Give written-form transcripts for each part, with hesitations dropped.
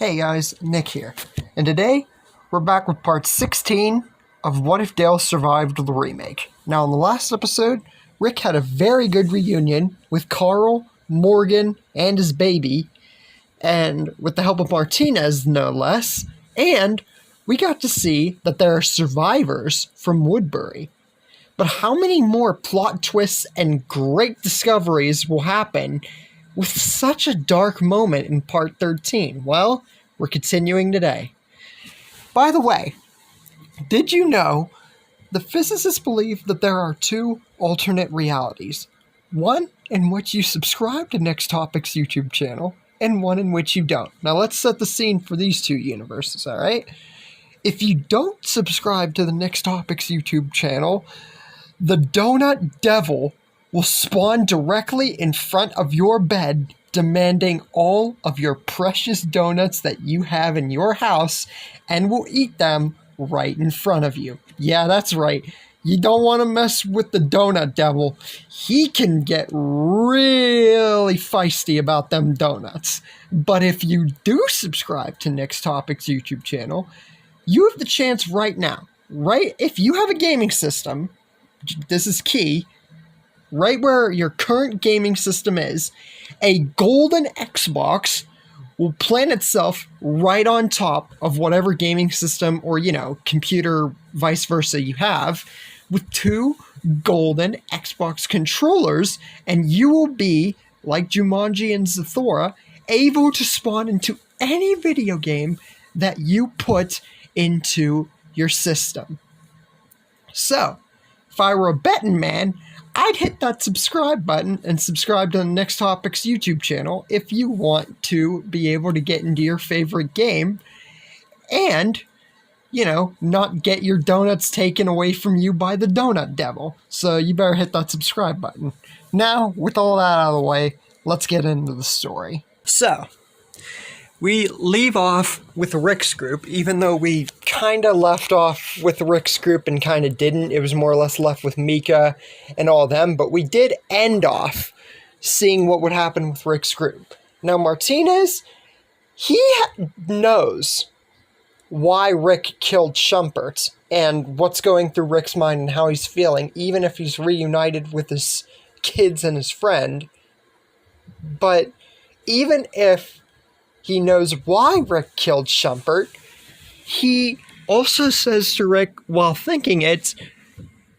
Hey guys, Nick here, and today we're back with part 16 of What If Dale Survived the Remake. Now, in the last episode, Rick had a very good reunion with Carl, Morgan, and his baby, and with the help of Martinez, no less, and we got to see that there are survivors from Woodbury. But how many more plot twists and great discoveries will happen with such a dark moment in part 13? Well, we're continuing today. By the way, did you know the physicists believe that there are two alternate realities? One in which you subscribe to Next Topic's YouTube channel, and one in which you don't. Now let's set the scene for these two universes, alright? If you don't subscribe to the Next Topic's YouTube channel, the Donut Devil will spawn directly in front of your bed, demanding all of your precious donuts that you have in your house, and will eat them right in front of you. Yeah, that's right. You don't want to mess with the Donut Devil. He can get really feisty about them donuts. But if you do subscribe to Next Topic's YouTube channel, you have the chance right now, right? If you have a gaming system, this is key, right where your current gaming system is, a golden Xbox will plant itself right on top of whatever gaming system or, computer vice versa you have, with two golden Xbox controllers, and you will be, like Jumanji and Zathura, able to spawn into any video game that you put into your system. So, if I were a betting man, I'd hit that subscribe button and subscribe to the Next Topic's YouTube channel if you want to be able to get into your favorite game and, not get your donuts taken away from you by the Donut Devil. So you better hit that subscribe button. Now, with all that out of the way, let's get into the story. So, we leave off with Rick's group, even though we kind of left off with Rick's group and kind of didn't. It was more or less left with Mika and all of them, but we did end seeing what would happen with Rick's group. Now, Martinez, he knows why Rick killed Schumpert and what's going through Rick's mind and how he's feeling, even if he's reunited with his kids and his friend. But even if he knows why Rick killed Schumpert, he also says to Rick, while thinking it,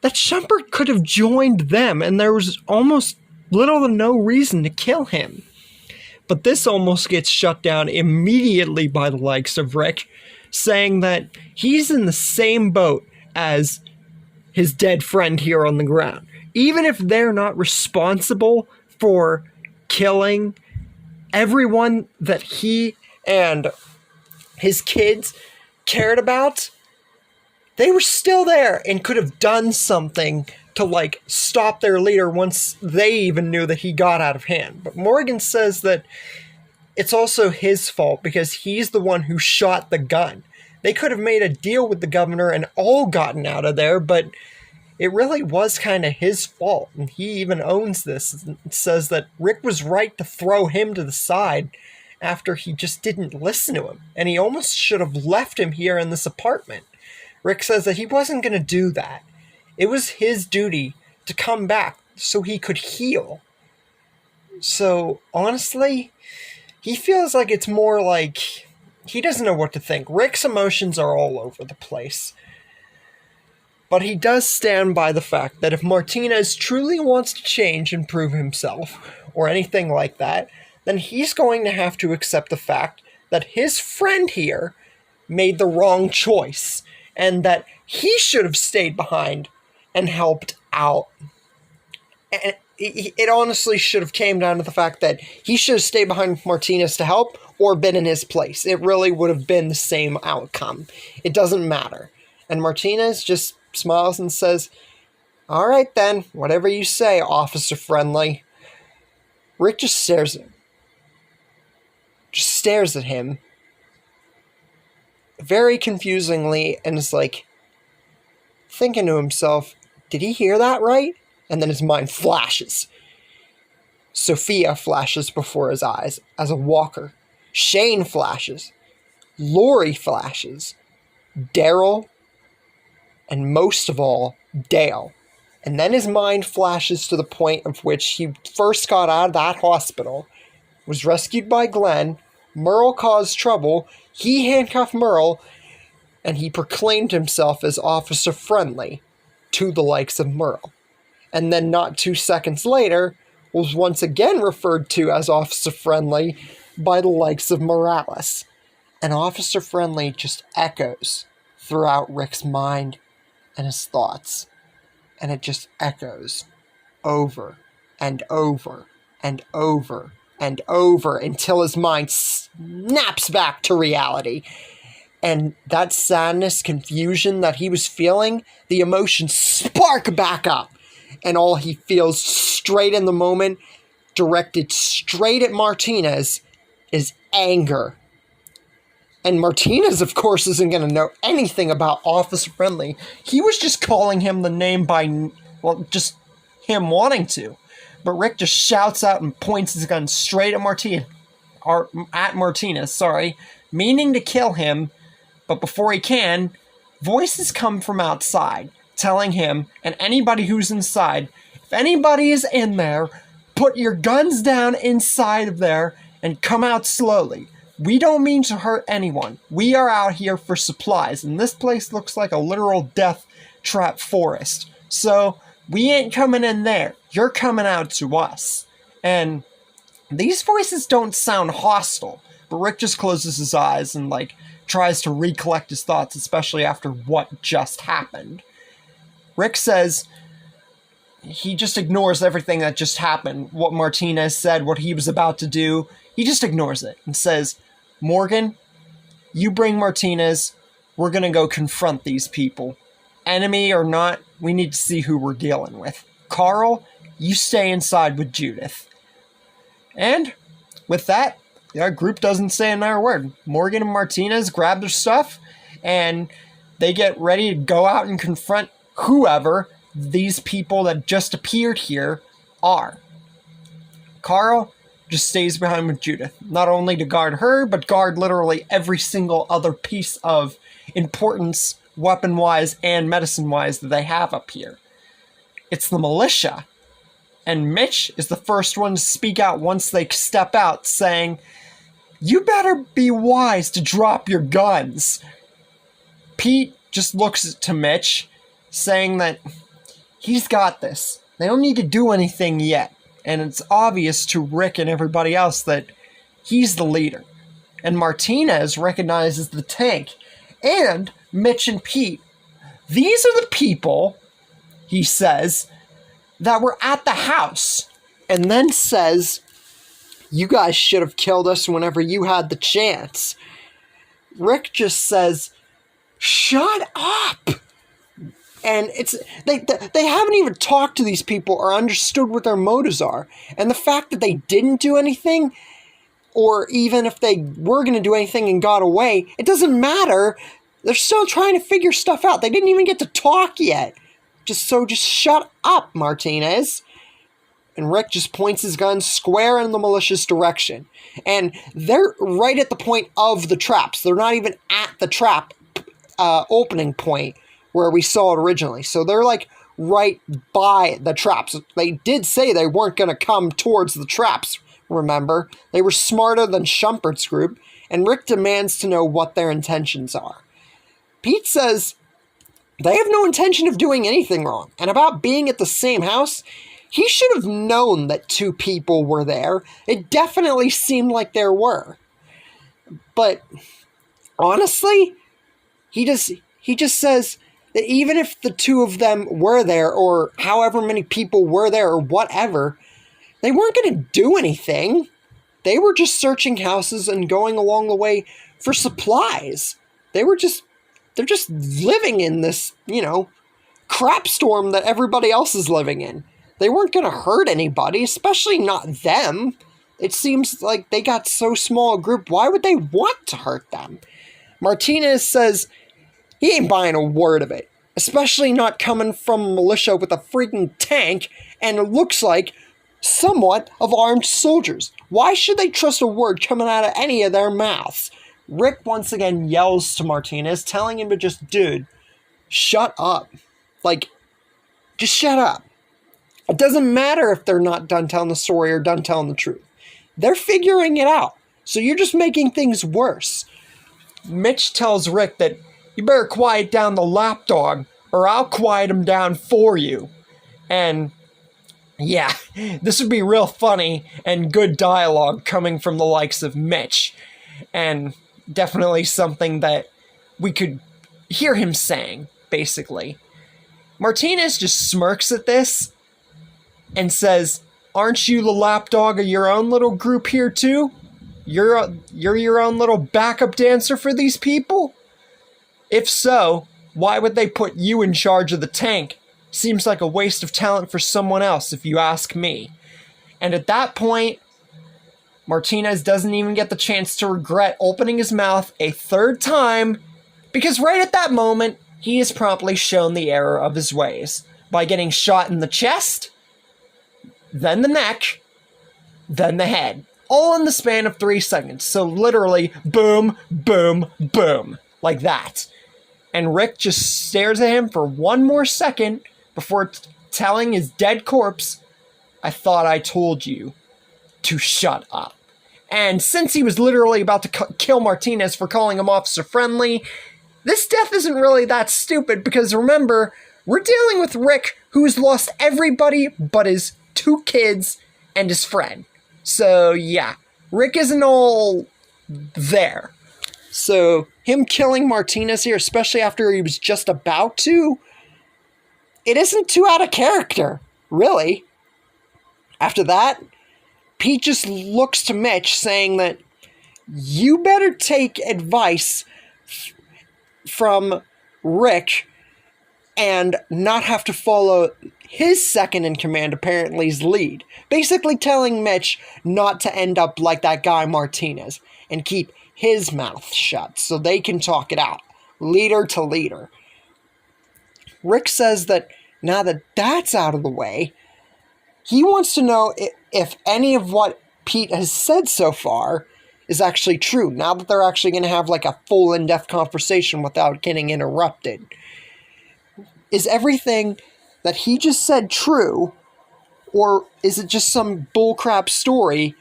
that Schumpert could have joined them and there was almost little to no reason to kill him. But this almost gets shut down immediately by the likes of Rick, saying that he's in the same boat as his dead friend here on the ground. Even if they're not responsible for killing everyone that he and his kids cared about, they were still there and could have done something to, stop their leader once they even knew that he got out of hand. But Morgan says that it's also his fault because he's the one who shot the gun. They could have made a deal with the governor and all gotten out of there, but it really was kind of his fault, and he even owns this and says that Rick was right to throw him to the side after he just didn't listen to him, and he almost should have left him here in this apartment. Rick says that he wasn't going to do that. It was his duty to come back so he could heal. So, honestly, he feels like it's more like he doesn't know what to think. Rick's emotions are all over the place. But he does stand by the fact that if Martinez truly wants to change and prove himself, or anything like that, then he's going to have to accept the fact that his friend here made the wrong choice, and that he should have stayed behind and helped out. And it honestly should have came down to the fact that he should have stayed behind Martinez to help, or been in his place. It really would have been the same outcome. It doesn't matter. And Martinez just smiles and says, "All right then, whatever you say, Officer Friendly." Rick just stares at him very confusingly and is thinking to himself, did he hear that right? And then his mind flashes. Sophia flashes before his eyes as a walker. Shane flashes. Lori flashes, Daryl, and most of all, Dale. And then his mind flashes to the point of which he first got out of that hospital, was rescued by Glenn, Merle caused trouble, he handcuffed Merle, and he proclaimed himself as Officer Friendly to the likes of Merle. And then not 2 seconds later, was once again referred to as Officer Friendly by the likes of Morales. And Officer Friendly just echoes throughout Rick's mind and his thoughts. And it just echoes over and over and over and over until his mind snaps back to reality. And that sadness, confusion that he was feeling, the emotions spark back up. And all he feels straight in the moment, directed straight at Martinez, is anger. And Martinez, of course, isn't going to know anything about Officer Friendly. He was just calling him the name by, well, just him wanting to. But Rick just shouts out and points his gun straight at Martinez, meaning to kill him. But before he can, voices come from outside, telling him, and anybody who's inside, if anybody is in there, put your guns down inside of there and come out slowly. We don't mean to hurt anyone. We are out here for supplies, and this place looks like a literal death trap forest. So, we ain't coming in there. You're coming out to us. And these voices don't sound hostile, but Rick just closes his eyes and, tries to recollect his thoughts, especially after what just happened. Rick says he just ignores everything that just happened, what Martinez said, what he was about to do. He just ignores it and says, Morgan, you bring Martinez. We're going to go confront these people. Enemy or not, we need to see who we're dealing with. Carl, you stay inside with Judith. And with that, the group doesn't say another word. Morgan and Martinez grab their stuff, and they get ready to go out and confront whoever these people that just appeared here are. Carl just stays behind with Judith, not only to guard her, but guard literally every single other piece of importance, weapon-wise and medicine-wise, that they have up here. It's the militia. And Mitch is the first one to speak out once they step out, saying, "You better be wise to drop your guns." Pete just looks to Mitch, saying that he's got this. They don't need to do anything yet. And it's obvious to Rick and everybody else that he's the leader. And Martinez recognizes the tank. And Mitch and Pete. These are the people, he says, that were at the house. And then says, you guys should have killed us whenever you had the chance. Rick just says, shut up! And it's they haven't even talked to these people or understood what their motives are. And the fact that they didn't do anything, or even if they were going to do anything and got away, it doesn't matter. They're still trying to figure stuff out. They didn't even get to talk yet. Just shut up, Martinez. And Rick just points his gun square in the militia's direction. And they're right at the point of the traps. They're not even at the trap opening point where we saw it originally. So they're right by the traps. They did say they weren't going to come towards the traps, remember? They were smarter than Shumpert's group, and Rick demands to know what their intentions are. Pete says they have no intention of doing anything wrong, and about being at the same house, he should have known that 2 people were there. It definitely seemed like there were. But honestly, he just says that even if the 2 of them were there, or however many people were there, or whatever, they weren't going to do anything. They were just searching houses and going along the way for supplies. They're just living in this, crap storm that everybody else is living in. They weren't going to hurt anybody, especially not them. It seems like they got so small a group, why would they want to hurt them? Martinez says he ain't buying a word of it, especially not coming from a militia with a freaking tank, and it looks like somewhat of armed soldiers. Why should they trust a word coming out of any of their mouths? Rick once again yells to Martinez, telling him to dude, shut up. Like, just shut up. It doesn't matter if they're not done telling the story or done telling the truth. They're figuring it out. So you're just making things worse. Mitch tells Rick that you better quiet down the lapdog or I'll quiet him down for you. And yeah, this would be real funny and good dialogue coming from the likes of Mitch. And definitely something that we could hear him saying, basically. Martinez just smirks at this and says, aren't you the lapdog of your own little group here too? You're your own little backup dancer for these people? If so, why would they put you in charge of the tank? Seems like a waste of talent for someone else, if you ask me. And at that point, Martinez doesn't even get the chance to regret opening his mouth a third time, because right at that moment, he is promptly shown the error of his ways by getting shot in the chest, then the neck, then the head, all in the span of 3 seconds. So literally, boom, boom, boom, like that. And Rick just stares at him for one more second before telling his dead corpse, I thought I told you to shut up. And since he was literally about to kill Martinez for calling him officer friendly, this death isn't really that stupid, because remember, we're dealing with Rick, who's lost everybody but his 2 kids and his friend. So yeah, Rick isn't all there. So him killing Martinez here, especially after he was just about to, it isn't too out of character, really. After that, Pete just looks to Mitch saying that you better take advice from Rick and not have to follow his second in command apparently's lead. Basically telling Mitch not to end up like that guy Martinez and keep his mouth shut so they can talk it out, leader to leader. Rick says that now that that's out of the way, he wants to know if any of what Pete has said so far is actually true, now that they're actually going to have like a full in-depth conversation without getting interrupted. Is everything that he just said true, or is it just some bullcrap story,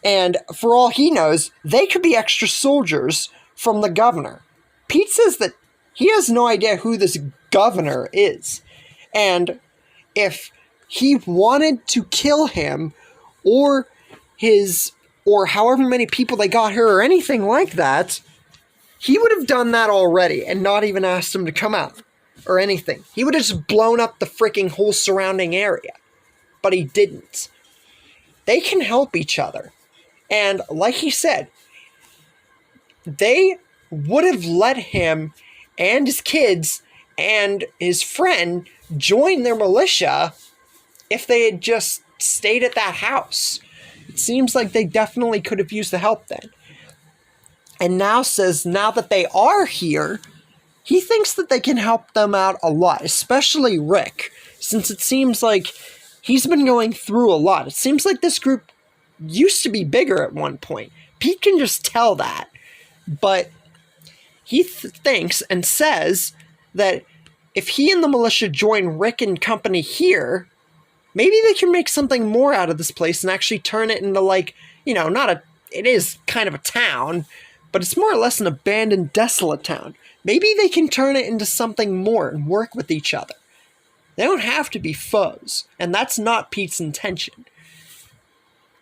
and for all he knows, they could be extra soldiers from the governor? Pete says that he has no idea who this governor is, and if he wanted to kill him, or however many people they got here, or anything like that, he would have done that already and not even asked him to come out or anything. He would have just blown up the freaking whole surrounding area. But he didn't. They can help each other. And like he said, they would have let him and his kids and his friend join their militia if they had just stayed at that house. It seems like they definitely could have used the help then. And now says, now that they are here, he thinks that they can help them out a lot, especially Rick, since it seems like he's been going through a lot. It seems like this group used to be bigger at one point. Pete can just tell that. But he thinks and says that if he and the militia join Rick and company here, maybe they can make something more out of this place and actually turn it into, like, it is kind of a town, but it's more or less an abandoned, desolate town. Maybe they can turn it into something more and work with each other. They don't have to be foes, and that's not Pete's intention.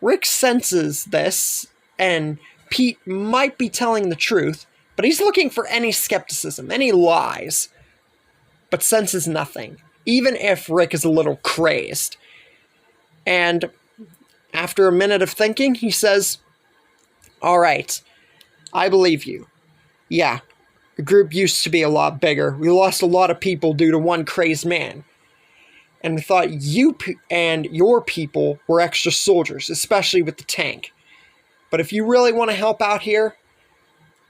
Rick senses this, and Pete might be telling the truth, but he's looking for any skepticism, any lies, but senses nothing, even if Rick is a little crazed. And after a minute of thinking, he says, all right, I believe you. Yeah, the group used to be a lot bigger. We lost a lot of people due to one crazed man. And we thought you and your people were extra soldiers, especially with the tank. But if you really want to help out here,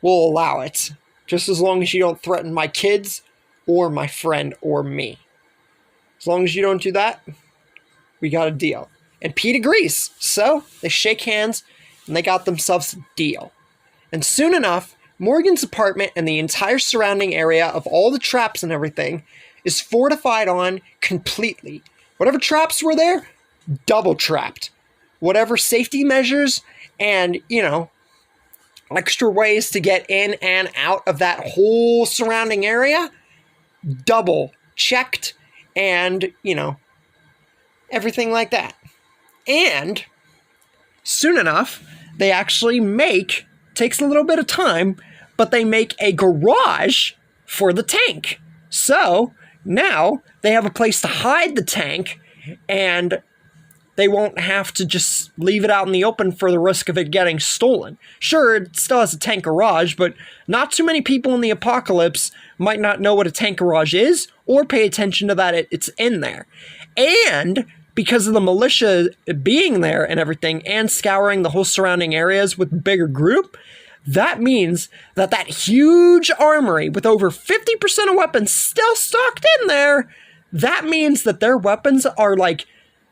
we'll allow it. Just as long as you don't threaten my kids or my friend or me. As long as you don't do that, we got a deal. And Pete agrees. So they shake hands and they got themselves a deal. And soon enough, Morgan's apartment and the entire surrounding area of all the traps and everything is fortified on completely. Whatever traps were there, double trapped. Whatever safety measures and, extra ways to get in and out of that whole surrounding area, double checked and, everything like that. And soon enough, they actually takes a little bit of time, but they make a garage for the tank. So now they have a place to hide the tank, and they won't have to just leave it out in the open for the risk of it getting stolen. Sure, it still has a tank garage, but not too many people in the apocalypse might not know what a tank garage is or pay attention to that it's in there. And because of the militia being there and everything and scouring the whole surrounding areas with a bigger group, that means that huge armory with over 50% of weapons still stocked in there, that means that their weapons are like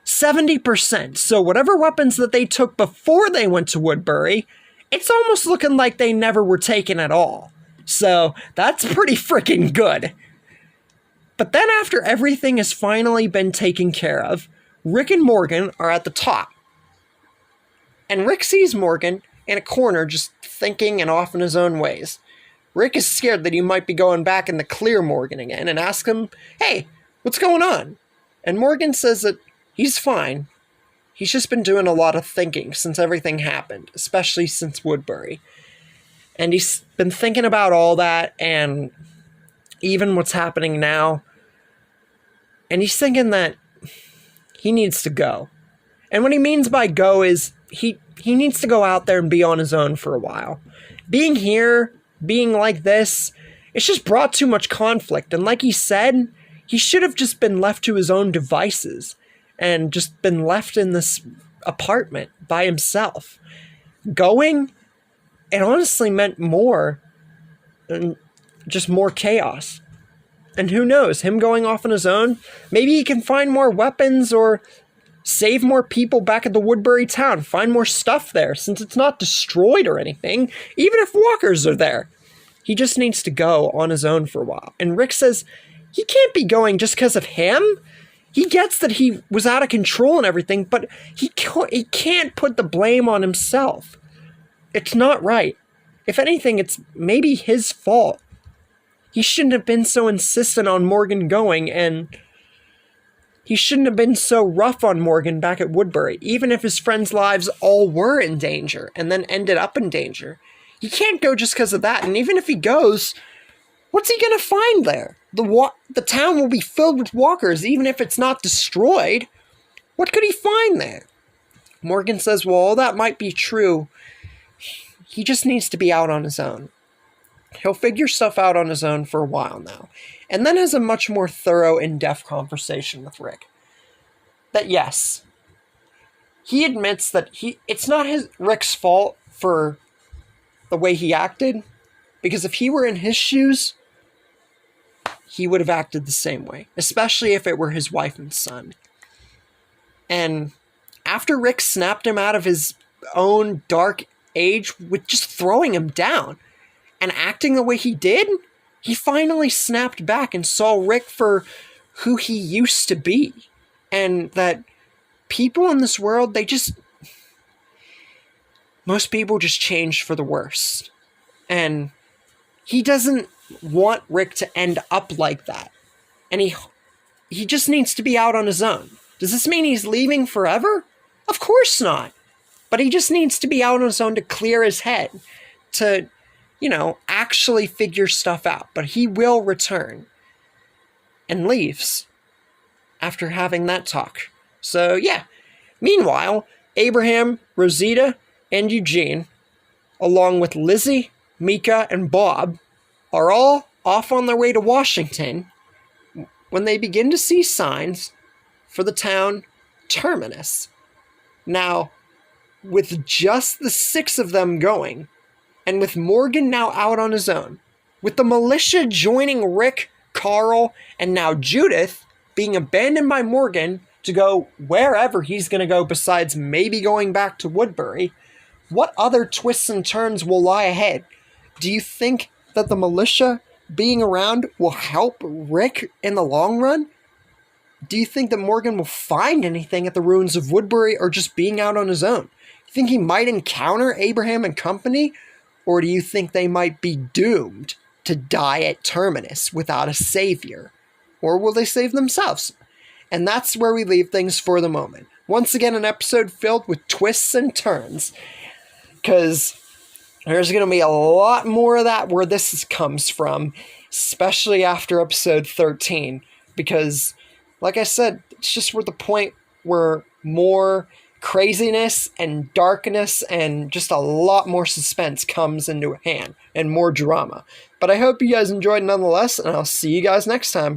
70%. So whatever weapons that they took before they went to Woodbury, it's almost looking like they never were taken at all. So that's pretty freaking good. But then after everything has finally been taken care of, Rick and Morgan are at the top. And Rick sees Morgan in a corner just thinking and off in his own ways. Rick is scared that he might be going back in the clear Morgan again and asks him, "Hey, what's going on?" And Morgan says that he's fine. He's just been doing a lot of thinking since everything happened, especially since Woodbury. And he's been thinking about all that and even what's happening now. And he's thinking that he needs to go. And what he means by go is he needs to go out there and be on his own for a while. Being here, being like this, it's just brought too much conflict. And like he said, he should have just been left to his own devices and just been left in this apartment by himself. Going, it honestly meant more and just more chaos. And who knows, him going off on his own, maybe he can find more weapons or save more people back at the Woodbury town, find more stuff there since it's not destroyed or anything, even if walkers are there. He just needs to go on his own for a while. And Rick says he can't be going just because of him. He gets that he was out of control and everything, but he can't put the blame on himself. It's not right. If anything, it's maybe his fault. He shouldn't have been so insistent on Morgan going, and he shouldn't have been so rough on Morgan back at Woodbury, even if his friends' lives all were in danger and then ended up in danger. He can't go just because of that, and even if he goes, what's he going to find there? The town will be filled with walkers, even if it's not destroyed. What could he find there? Morgan says, well, all that might be true. He just needs to be out on his own. He'll figure stuff out on his own for a while now, and then has a much more thorough, in-depth conversation with Rick. That yes, he admits that it's not Rick's fault for the way he acted, because if he were in his shoes, he would have acted the same way, especially if it were his wife and son. And after Rick snapped him out of his own dark age with just throwing him down and acting the way he did, he finally snapped back and saw Rick for who he used to be. And that people in this world, most people just change for the worse. And he doesn't want Rick to end up like that. And he just needs to be out on his own. Does this mean he's leaving forever? Of course not. But he just needs to be out on his own to clear his head, to actually figure stuff out. But he will return. And leaves after having that talk. So, yeah. Meanwhile, Abraham, Rosita, and Eugene, along with Lizzie, Mika, and Bob, are all off on their way to Washington when they begin to see signs for the town Terminus. Now, with just the 6 of them going, and with Morgan now out on his own, with the militia joining Rick, Carl, and now Judith being abandoned by Morgan to go wherever he's going to go besides maybe going back to Woodbury, what other twists and turns will lie ahead? Do you think that the militia being around will help Rick in the long run? Do you think that Morgan will find anything at the ruins of Woodbury or just being out on his own? You think he might encounter Abraham and company? Or do you think they might be doomed to die at Terminus without a savior? Or will they save themselves? And that's where we leave things for the moment. Once again, an episode filled with twists and turns. Because there's going to be a lot more of that where this comes from, especially after episode 13. Because, like I said, it's just where the point where more craziness and darkness and just a lot more suspense comes into hand and more drama. But I hope you guys enjoyed nonetheless, and I'll see you guys next time.